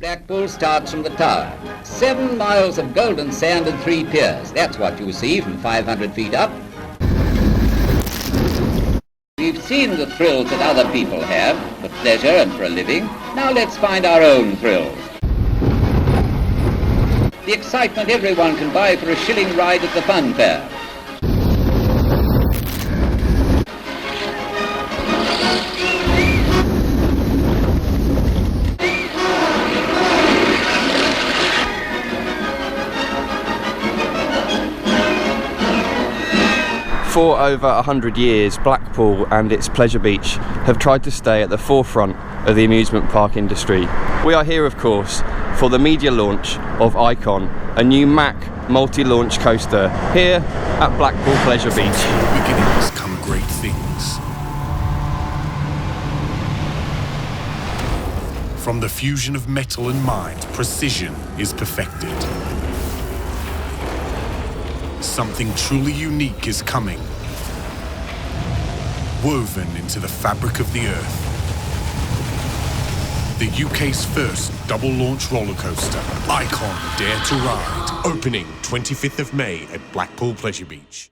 Blackpool starts from the tower. 7 miles of golden sand and 3 piers. That's what you see from 500 feet up. We've seen the thrills that other people have, for pleasure and for a living. Now let's find our own thrills. The excitement everyone can buy for a shilling ride at the fun fair. For over 100 years, Blackpool and its pleasure beach have tried to stay at the forefront of the amusement park industry. We are here, of course, for the media launch of Icon, a new Mack multi-launch coaster here at Blackpool Pleasure Beach. From beginnings come great things. From the fusion of metal and mind, precision is perfected. Something truly unique is coming, woven into the fabric of the earth. The UK's first double-launch roller coaster, Icon Dare to Ride, opening 25th of May at Blackpool Pleasure Beach.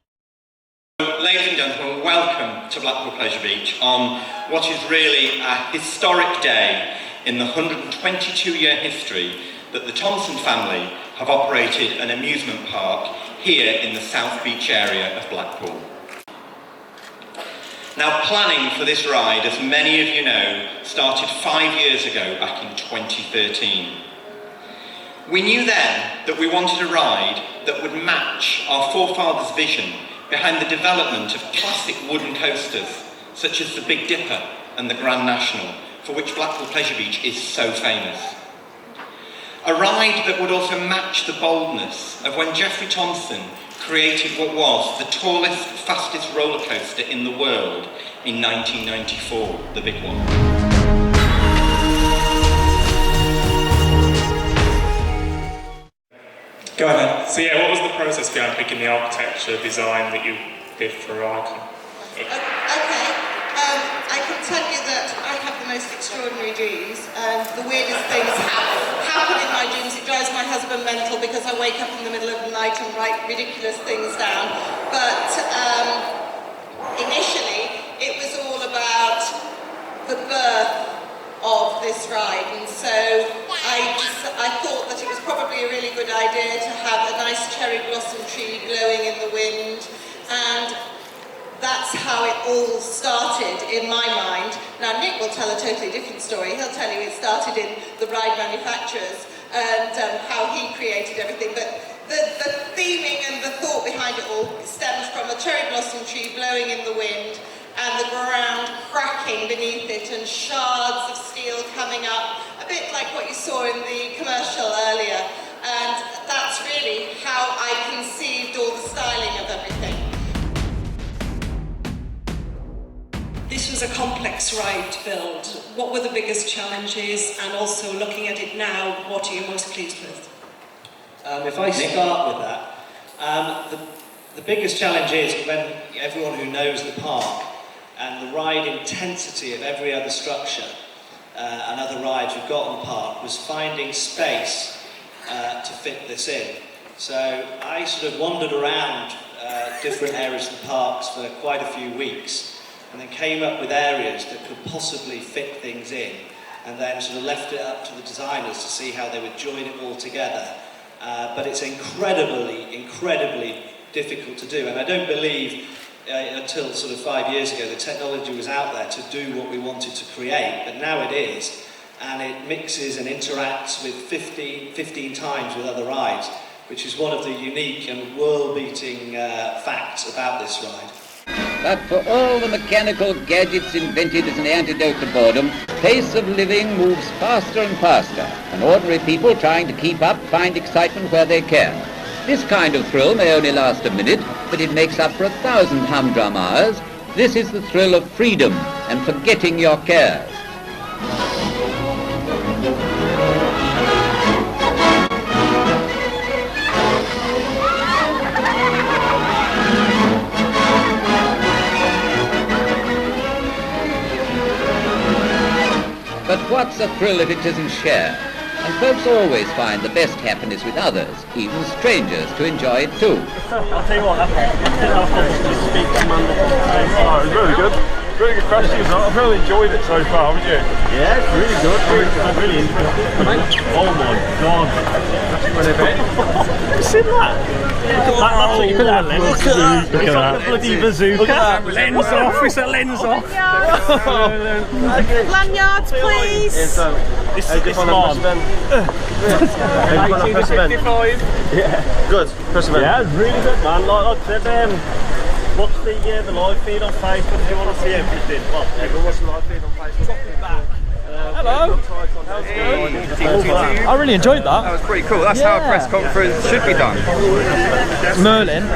Ladies and gentlemen, welcome to Blackpool Pleasure Beach on what is really a historic day in the 122-year history that the Thompson family have operated an amusement park here in the South Beach area of Blackpool. Now, planning for this ride, as many of you know, started 5 years ago, back in 2013. We knew then that we wanted a ride that would match our forefathers' vision behind the development of classic wooden coasters, such as the Big Dipper and the Grand National, for which Blackpool Pleasure Beach is so famous. A ride that would also match the boldness of when Geoffrey Thompson created what was the tallest, fastest roller coaster in the world in 1994, the big one. Go ahead. So yeah, what was the process behind picking the architecture design that you did for Icon? I can tell you that I have the most extraordinary dreams, and the weirdest things happen in my dreams. It drives my husband mental because I wake up in the middle of the night and write ridiculous things down. But initially, it was all about the birth of this ride, and so I thought that it was probably a really good idea to have a nice cherry blossom tree blowing in the wind, and that's how it all started in my mind. Now, Nick will tell a totally different story. He'll tell you it started in the ride manufacturers and how he created everything. But the theming and the thought behind it all stems from a cherry blossom tree blowing in the wind and the ground cracking beneath it and shards of steel coming up, a bit like what you saw in the commercial earlier. And that's really how I conceived all the styling of everything. This was a complex ride to build. What were the biggest challenges, and also looking at it now, what are you most pleased with? If I start with that, the biggest challenge is when everyone who knows the park and the ride intensity of every other structure and other rides we've got on the park was finding space to fit this in. So I sort of wandered around different areas of the parks for quite a few weeks, and then came up with areas that could possibly fit things in, and then sort of left it up to the designers to see how they would join it all together. But it's incredibly difficult to do, and I don't believe until sort of 5 years ago the technology was out there to do what we wanted to create, but now it is, and it mixes and interacts with 15 times with other rides, which is one of the unique and world-beating facts about this ride. But for all the mechanical gadgets invented as an antidote to boredom, pace of living moves faster and faster, and ordinary people trying to keep up find excitement where they can. This kind of thrill may only last a minute, but it makes up for 1,000 humdrum hours. This is the thrill of freedom and forgetting your cares. But what's a thrill if it isn't shared? and folks always find the best happiness with others, even strangers, to enjoy it too. I'll tell you what, just speak to Amanda. Oh, it was really good. Really good questions. I've really enjoyed it so far, haven't you? Yeah, it's really good. Really interesting. Oh my god. Have you seen that? Look at that. Look at that. Bloody bazooka. Look at that. Lens off. It's a lens off. Lanyards, please. This is on. 1955. Yeah. Good. Yeah, really good, man. Like I said, watch the live feed on Facebook if you want to see everything. Well, go watch the live feed on Facebook. Drop it back. Hello. How's it going? I really enjoyed that. That was pretty cool. That's how a press conference should be done. Merlin.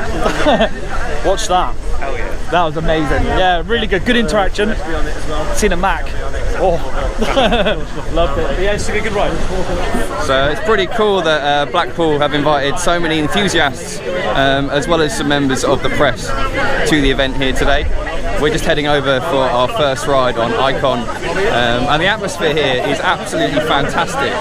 Watch that. Hell yeah. That was amazing. Yeah, really good. Good interaction. Seen a Mack. Oh. Loved it. Yeah, it's a good ride. So it's pretty cool that Blackpool have invited so many enthusiasts as well as some members of the press to the event here today. We're just heading over for our first ride on Icon, and the atmosphere here is absolutely fantastic.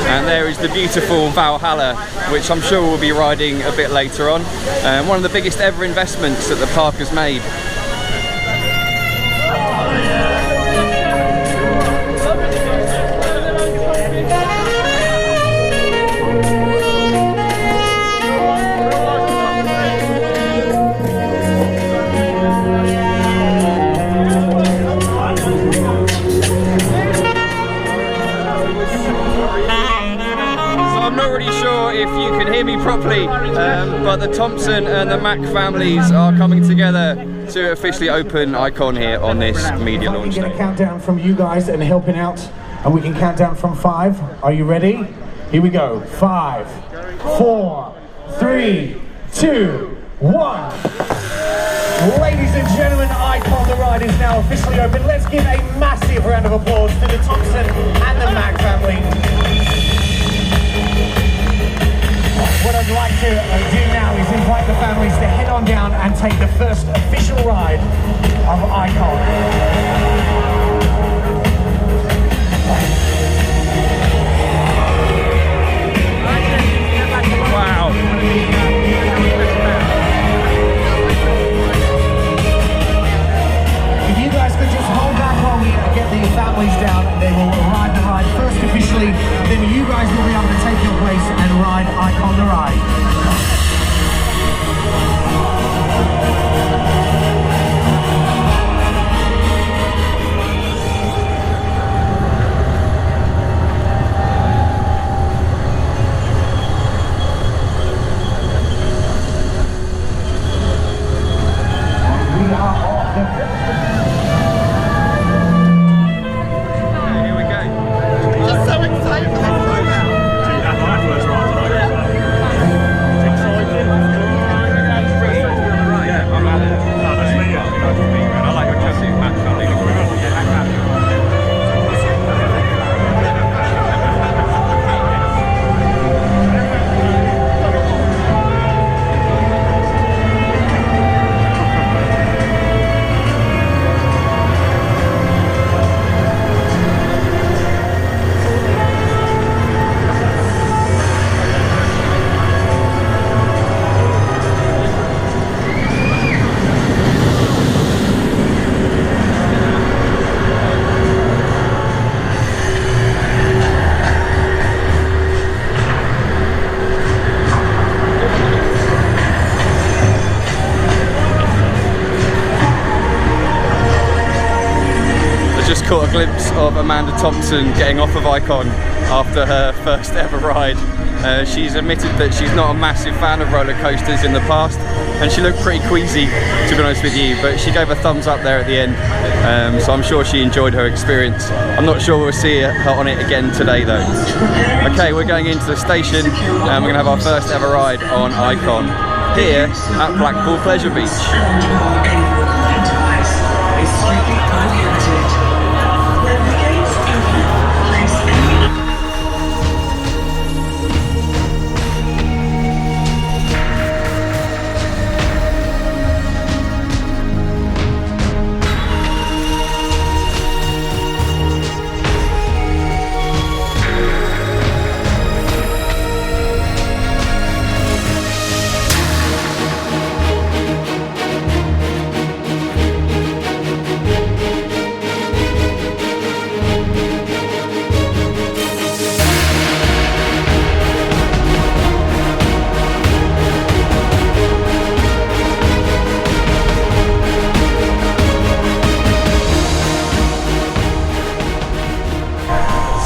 And there is the beautiful Valhalla, which I'm sure we'll be riding a bit later on. One of the biggest ever investments that the park has made. If you can hear me properly, but the Thompson and the Mack families are coming together to officially open Icon here on this media launch day. Get a countdown from you guys and helping out, and we can count down from 5. Are you ready? Here we go. 5, 4, 3, 2, 1. Ladies and gentlemen, Icon the ride is now officially open. Let's give a massive round of applause to the Thompson and the Mack family. What I'd like to do now is invite the families to head on down and take the first official ride of Icon. Wow. If you guys could just hold back while we get the families down, they will ride the ride first officially, then you guys will be able to take your place and ride Icon the ride. Caught a glimpse of Amanda Thompson getting off of Icon after her first ever ride. She's admitted that she's not a massive fan of roller coasters in the past, and she looked pretty queasy, to be honest with you, but she gave a thumbs up there at the end, so I'm sure she enjoyed her experience. I'm not sure we'll see her on it again today though. Okay, we're going into the station and we're going to have our first ever ride on Icon here at Blackpool Pleasure Beach. Is strictly prohibited. When the gates open, please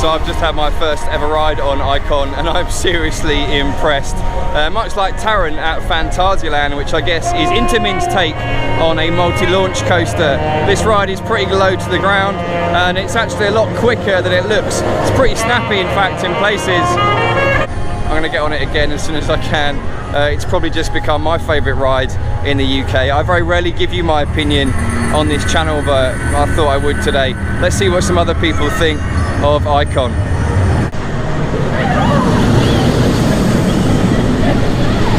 So I've just had my first ever ride on Icon and I'm seriously impressed. Much like Taron at Phantasialand, which I guess is Intamin's take on a multi-launch coaster, this ride is pretty low to the ground and it's actually a lot quicker than it looks. It's pretty snappy in fact in places. I'm going to get on it again as soon as I can. It's probably just become my favourite ride in the UK. I very rarely give you my opinion on this channel, but I thought I would today. Let's see what some other people think of Icon.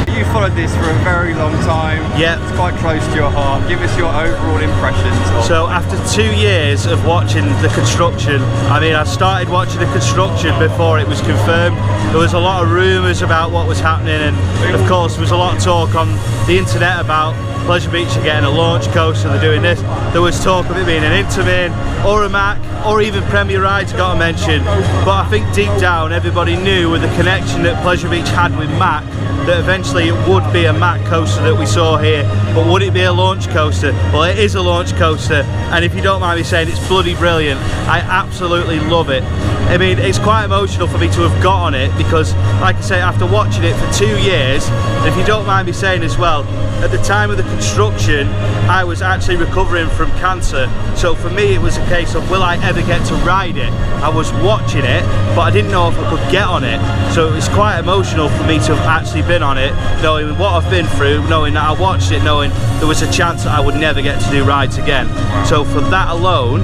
You followed this for a very long time. Yeah. It's quite close to your heart. Give us your overall impressions. So after 2 years of watching the construction, I mean I started watching the construction before it was confirmed. There was a lot of rumours about what was happening, and of course there was a lot of talk on the internet about Pleasure Beach are getting a launch coaster, they're doing this. There was talk of it being an Intamin or a Mack or even Premier Rides got a mention. But I think deep down everybody knew with the connection that Pleasure Beach had with Mack that eventually it would be a Mack coaster that we saw here. But would it be a launch coaster? Well, it is a launch coaster, and if you don't mind me saying, it's bloody brilliant. I absolutely love it. I mean, it's quite emotional for me to have got on it because, like I say, after watching it for 2 years, and if you don't mind me saying as well, at the time of the construction, I was actually recovering from cancer. So for me, it was a case of, will I ever get to ride it? I was watching it, but I didn't know if I could get on it. So it was quite emotional for me to have actually been on it, knowing what I've been through, knowing that I watched it, knowing there was a chance that I would never get to do rides again. So for that alone,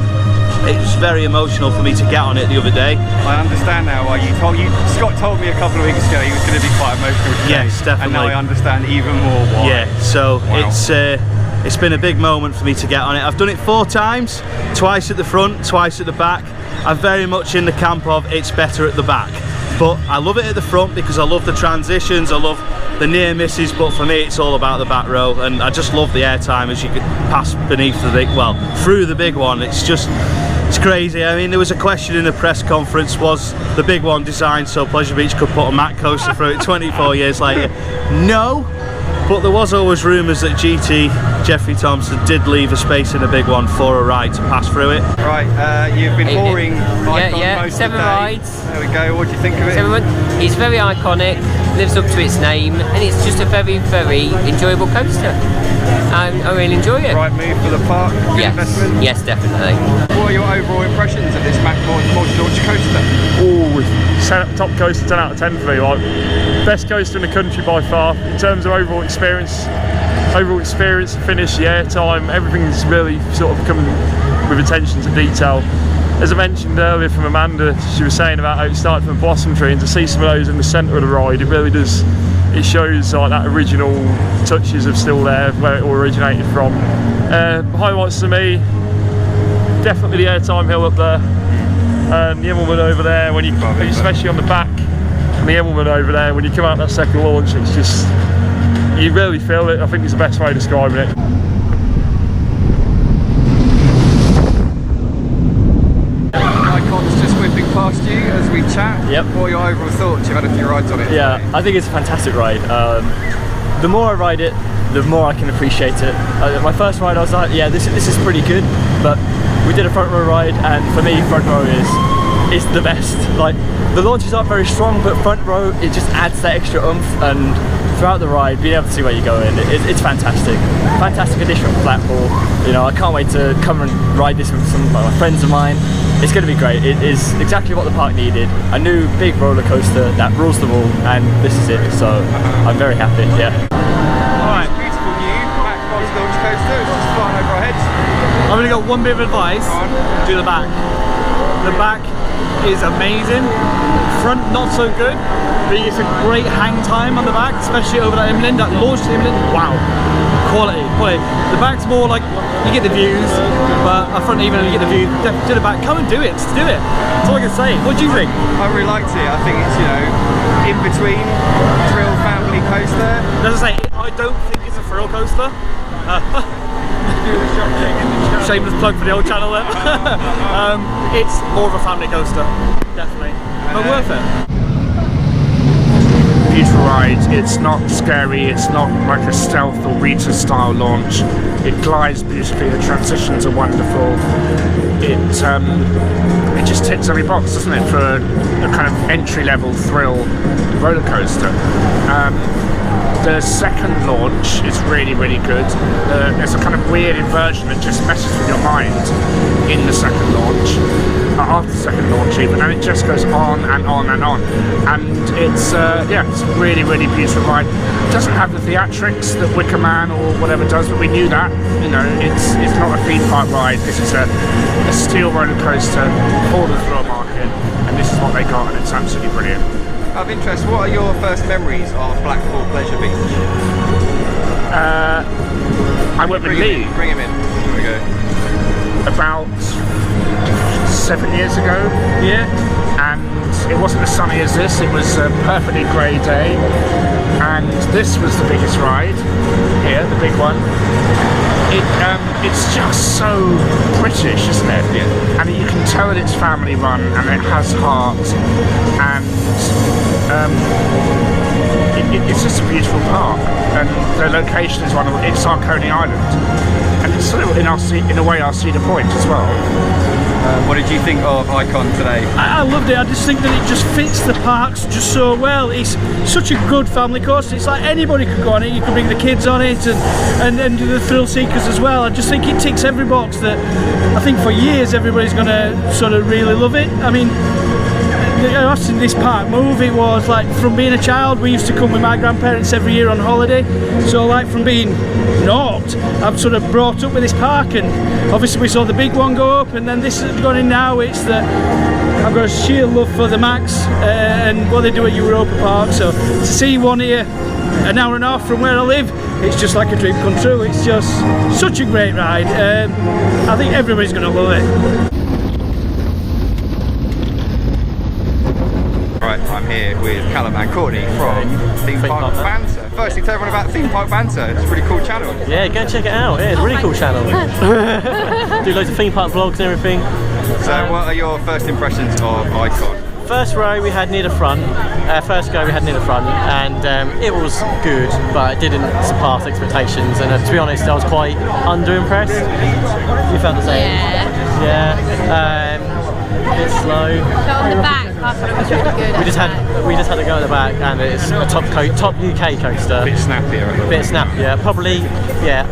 it was very emotional for me to get on it the other day. I understand now why Scott told me a couple of weeks ago he was going to be quite emotional today. Yes, definitely. And now I understand even more why. Yeah, so wow. It's been a big moment for me to get on it. I've done it 4 times, twice at the front, twice at the back. I'm very much in the camp of it's better at the back. But I love it at the front because I love the transitions, I love the near misses, but for me it's all about the back row, and I just love the airtime as you can pass beneath the big, well, through the big one. It's just, it's crazy. I mean, there was a question in the press conference, was the big one designed so Pleasure Beach could put a Mack coaster through it 24 years later? No, but there was always rumours that GT Jeffrey Thompson did leave a space in the big one for a ride to pass through it. Right, you've been boring Icon yeah, most 7 of the day. rides. There we go, what do you think of it? It's very iconic, lives up to its name, and it's just a very, very enjoyable coaster. And I really enjoy it. Right move for the park, good investment? Yes, definitely. What are your overall impressions of this Mack multi-launch coaster? Oh, top coaster, 10 out of 10 for me. Like, best coaster in the country by far. In terms of overall experience, finish, the airtime, everything's really sort of coming with attention to detail. As I mentioned earlier from Amanda, she was saying about how it started from a blossom tree, and to see some of those in the centre of the ride, it really does, it shows like that original touches are still there, where it all originated from. Highlights to me, definitely the airtime hill up there, and the Immelman over there, when you, especially on the back, and the Immelman over there, when you come out that second launch, it's just, you really feel it. I think it's the best way of describing it. Icon's just whipping past you as we chat. Yep. What are your overall thoughts? You've had a few rides on it. Yeah, I think it's a fantastic ride. The more I ride it, the more I can appreciate it. My first ride I was like, yeah, this is pretty good, but we did a front row ride, and for me front row is the best. Like, the launches aren't very strong, but front row, it just adds that extra oomph, and throughout the ride, being able to see where you're going, it's fantastic. Fantastic addition from Blackpool. You know, I can't wait to come and ride this with some of my friends of mine. It's going to be great. It is exactly what the park needed. A new big roller coaster that rules them all, and this is it. So I'm very happy. Yeah. Alright, beautiful new Mack multi-launch coaster. It's just flying over our heads. I've only got one bit of advice. Do the back. The back is amazing. Front not so good, but it's a great hang time on the back, especially over that Immelman, that launched Immelman. Wow, quality. The back's more like you get the views, but up front even you get the view. Do the back. Come and do it. Just do it. That's all I can say. What do you think? I really liked it. I think it's, you know, in between thrill family coaster. As I say, I don't think it's a thrill coaster. Shameless plug for the old channel there. It's more of a family coaster, definitely, but worth it. beautiful ride. It's not scary, it's not like a stealth or beta style launch. It glides beautifully, the transitions are wonderful. It just ticks every box, doesn't it, for a kind of entry-level thrill roller coaster. The second launch is really, really good. There's a kind of weird inversion that just messes with your mind in the second launch, after the second launch even, and it just goes on and on and on. And it's it's a really, really beautiful ride. It doesn't have the theatrics that Wicker Man or whatever does, but we knew that. You know, it's not a theme park ride. This is a steel roller coaster for the thrill market, and this is what they got, and it's absolutely brilliant. Out of interest, what are your first memories of Blackpool Pleasure Beach? I went with Lee. Bring him in. Here we go. About 7 years ago, and it wasn't as sunny as this. It was a perfectly grey day, and this was the biggest ride here, the big one. It's just so British, isn't it? Yeah. And you can tell that it's family run and it has heart, and it's just a beautiful park. And the location is it's on Coney Island, and it's sort of in a way our Cedar Point as well. What did you think of Icon today? I loved it. I just think that it just fits the parks just so well. It's such a good family coaster. It's like anybody could go on it. You could bring the kids on it and the thrill seekers as well. I just think it ticks every box that I think for years everybody's going to sort of really love it. I mean, watching this park move, it was like from being a child, we used to come with my grandparents every year on holiday, so like from being naught, I'm sort of brought up with this park, and obviously we saw the big one go up, and then this is going in now. It's that I've got a sheer love for the Macks and what they do at Europa Park, so to see one here an hour and a half from where I live, it's just like a dream come true. It's just such a great ride. I think everybody's going to love it. Right, I'm here with Callum and Courtney from Themepark Banter. Firstly, tell everyone about Themepark Banter. It's a really cool channel. Yeah, go and check it out. Yeah, it's a really cool channel. Do loads of theme park vlogs and everything. So, what are your first impressions of Icon? First row we had near the front, first go we had near the front, and it was good, but it didn't surpass expectations, and to be honest I was quite under-impressed. You felt the same? Yeah. A bit slow. But on the back, I thought it was really good. We just had to go at the back, and it's a top UK coaster. A bit snappier. A bit snappier, probably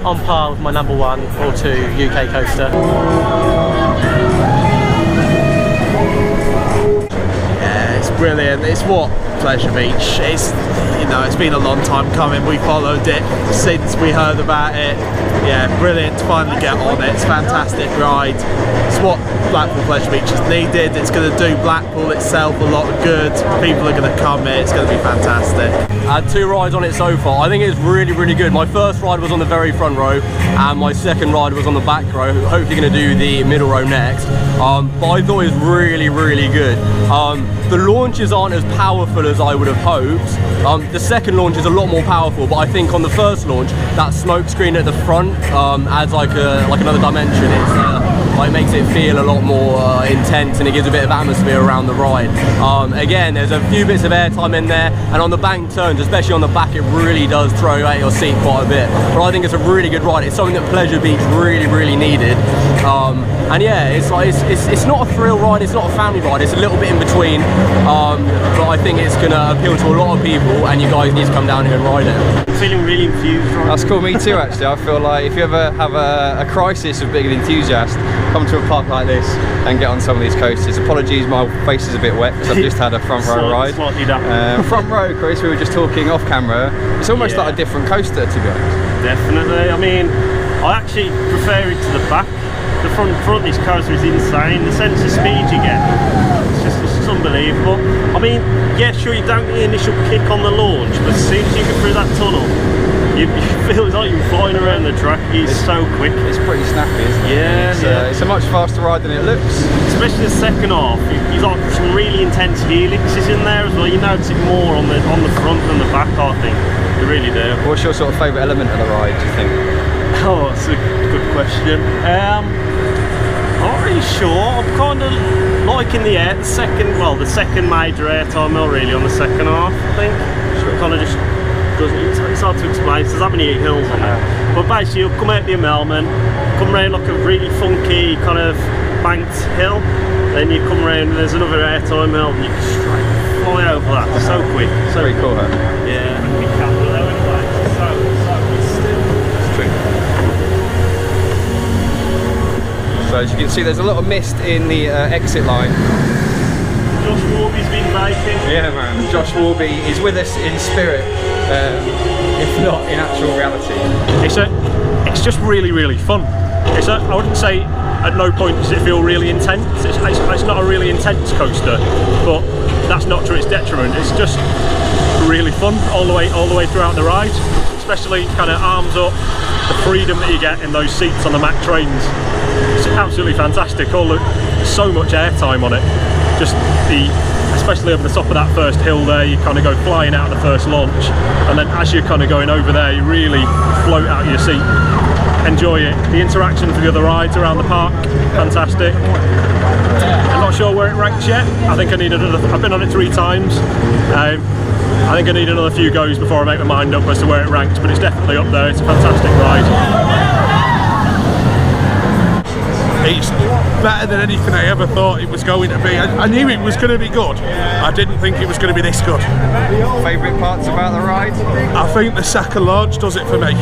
on par with my number 1 or 2 UK coaster. Brilliant. It's what Pleasure Beach. It's been a long time coming. We followed it since we heard about it. Yeah, brilliant to finally get on it. It's a fantastic ride. It's what Blackpool Pleasure Beach is needed. It's going to do Blackpool itself a lot of good. People are going to come here. It's going to be fantastic. I had 2 rides on it so far. I think it's really, really good. My first ride was on the very front row, and my second ride was on the back row. Hopefully going to do the middle row next. But I thought it was really, really good. The launches aren't as powerful as I would have hoped. The second launch is a lot more powerful, but I think on the first launch, that smoke screen at the front adds like another dimension. It makes it feel a lot more intense, and it gives a bit of atmosphere around the ride. Again, there's a few bits of airtime in there, and on the bank turns, especially on the back, it really does throw you out your seat quite a bit. But I think it's a really good ride. It's something that Pleasure Beach really, really needed. And yeah, it's not a thrill ride, it's not a family ride, it's a little bit in between. But I think it's going to appeal to a lot of people, and you guys need to come down here and ride it. I'm feeling really infused. That's cool, me too actually. I feel like if you ever have a crisis of being an enthusiast, come to a park like this and get on some of these coasters. Apologies, my face is a bit wet because I've just had a front row ride. Front row, Chris, we were just talking off camera. It's almost like a different coaster, to be honest. Definitely. I mean, I actually prefer it to the back. The front of this coaster is insane. The sense of speed you get, it's just unbelievable. I mean, yeah, sure, you don't get the initial kick on the launch, but as soon as you go through that tunnel, you feel like you're flying around the track. It's so quick. It's pretty snappy, isn't it? Yeah, it's a much faster ride than it looks. Especially the second half. You've got some really intense helixes in there as well. You notice it more on the front than the back, I think. You really do. What's your sort of favourite element of the ride, do you think? Oh, that's a good question. I'm not really sure. I'm kind of liking the second major airtime really on the second half, I think. Sure. kind of just it's hard to explain. There's that many hills on it. But basically, you'll come out the embankment, come round like a really funky kind of banked hill, then you come round and there's another airtime hill, and you can straight fly over that. So quick. So very cool, huh? Yeah. We can't do that anyway. So as you can see, there's a lot of mist in the exit line. Josh Warby's been baking. Yeah, man. Josh Warby is with us in spirit, if not in actual reality. It's just really fun. I wouldn't say at no point does it feel really intense. It's not a really intense coaster, but that's not to its detriment. It's just really fun all the way throughout the ride, especially kind of arms up. The freedom that you get in those seats on the Mack trains, it's absolutely fantastic. So much airtime on it. Especially over the top of that first hill there, you kind of go flying out of the first launch, and then as you're kind of going over there, you really float out of your seat. Enjoy it. The interactions with the other rides around the park, fantastic. I'm not sure where it ranks yet. I think I need another. I've been on it 3 times. I think I need another few goes before I make my mind up as to where it ranks, but it's definitely up there. It's a fantastic ride. It's better than anything I ever thought it was going to be. I knew it was going to be good. I didn't think it was going to be this good. Favourite parts about the ride? I think the second launch does it for me.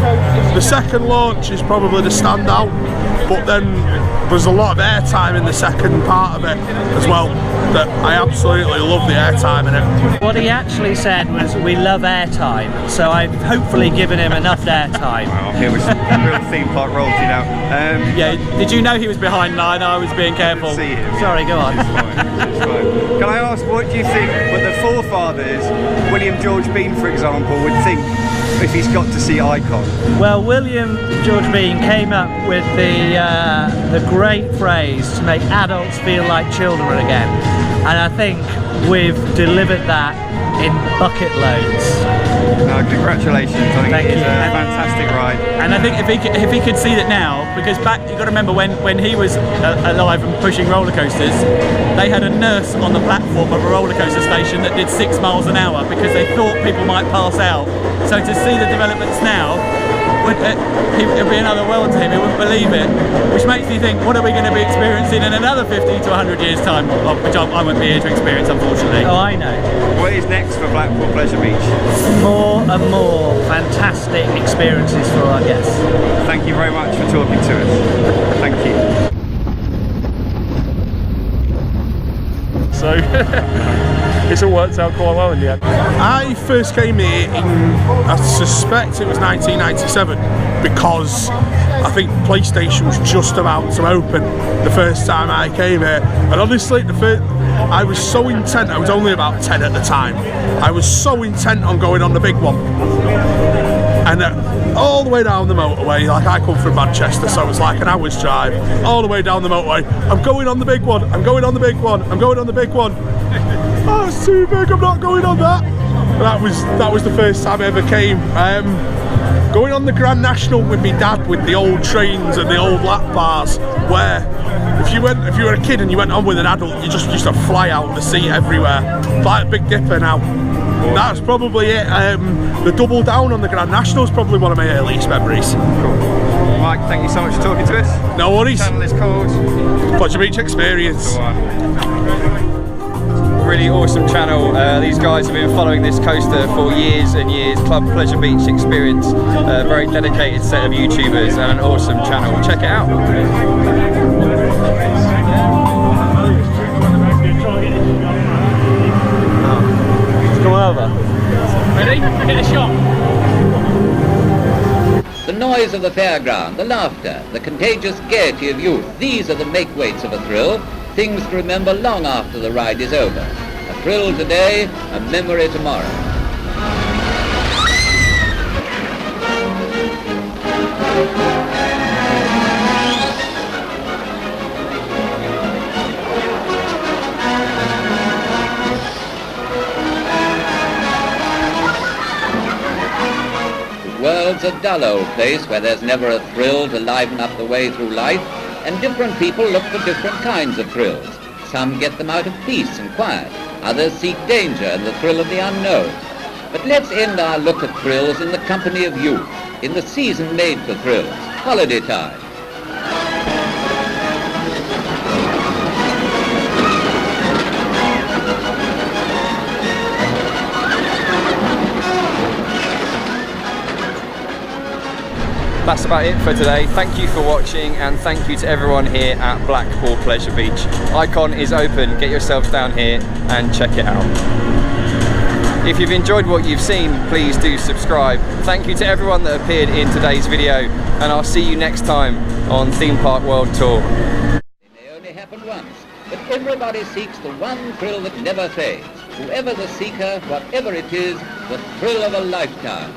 The second launch is probably the standout, but then there's a lot of airtime in the second part of it as well, that I absolutely love the airtime in it. What he actually said was, we love airtime, so I've hopefully given him enough airtime. Wow, here was real theme park royalty now. Yeah, did you know he was behind 9? I was being careful. See him. Sorry, go on. It's fine. Can I ask, what do you think what the forefathers, William George Bean for example, would think if he's got to see Icon? Well, William George Bean came up with the great phrase to make adults feel like children again, and I think we've delivered that in bucket loads. Congratulations, I think it's a fantastic ride. And I think if he could see that now, because you've got to remember when he was alive and pushing roller coasters, they had a nurse on the platform of a roller coaster station that did 6 miles an hour because they thought people might pass out. So to see the developments now, it would be another world to him. He wouldn't believe it, which makes me think, what are we going to be experiencing in another 50 to 100 years time, which I won't be here to experience, unfortunately. Oh, I know. What is next for Blackpool Pleasure Beach? More and more fantastic experiences for our guests. Thank you very much for talking to us. Thank you. So it's all worked out quite well in the end. I first came here in, I suspect it was 1997, because I think PlayStation was just about to open the first time I came here. And honestly, I was so intent, I was only about 10 at the time, I was so intent on going on the big one. And all the way down the motorway, like I come from Manchester, so it's like an hour's drive, all the way down the motorway, I'm going on the big one, I'm going on the big one, I'm going on the big one. Oh, it's too big, I'm not going on that. That was the first time I ever came. Going on the Grand National with my dad, with the old trains and the old lap bars, where if you were a kid and you went on with an adult, you just used to fly out of the seat everywhere, like a Big Dipper now. That's probably it. The double down on the Grand National is probably one of my earliest memories. Cool. Mike, thank you so much for talking to us. No worries. The channel is called Pleasure Beach Experience. Really awesome channel. These guys have been following this coaster for years and years. Club Pleasure Beach Experience. A very dedicated set of YouTubers and an awesome channel. Check it out. Come over. Ready? Get a shot. The noise of the fairground, the laughter, the contagious gaiety of youth, these are the make-weights of a thrill, things to remember long after the ride is over. A thrill today, a memory tomorrow. The world's a dull old place where there's never a thrill to liven up the way through life, and different people look for different kinds of thrills. Some get them out of peace and quiet, others seek danger and the thrill of the unknown. But let's end our look at thrills in the company of youth, in the season made for thrills, holiday time. That's about it for today. Thank you for watching, and thank you to everyone here at Blackpool Pleasure Beach. Icon is open, get yourselves down here and check it out. If you've enjoyed what you've seen, please do subscribe. Thank you to everyone that appeared in today's video, and I'll see you next time on Theme Park World Tour. It may only happen once, but everybody seeks the one thrill that never fades. Whoever the seeker, whatever it is, the thrill of a lifetime.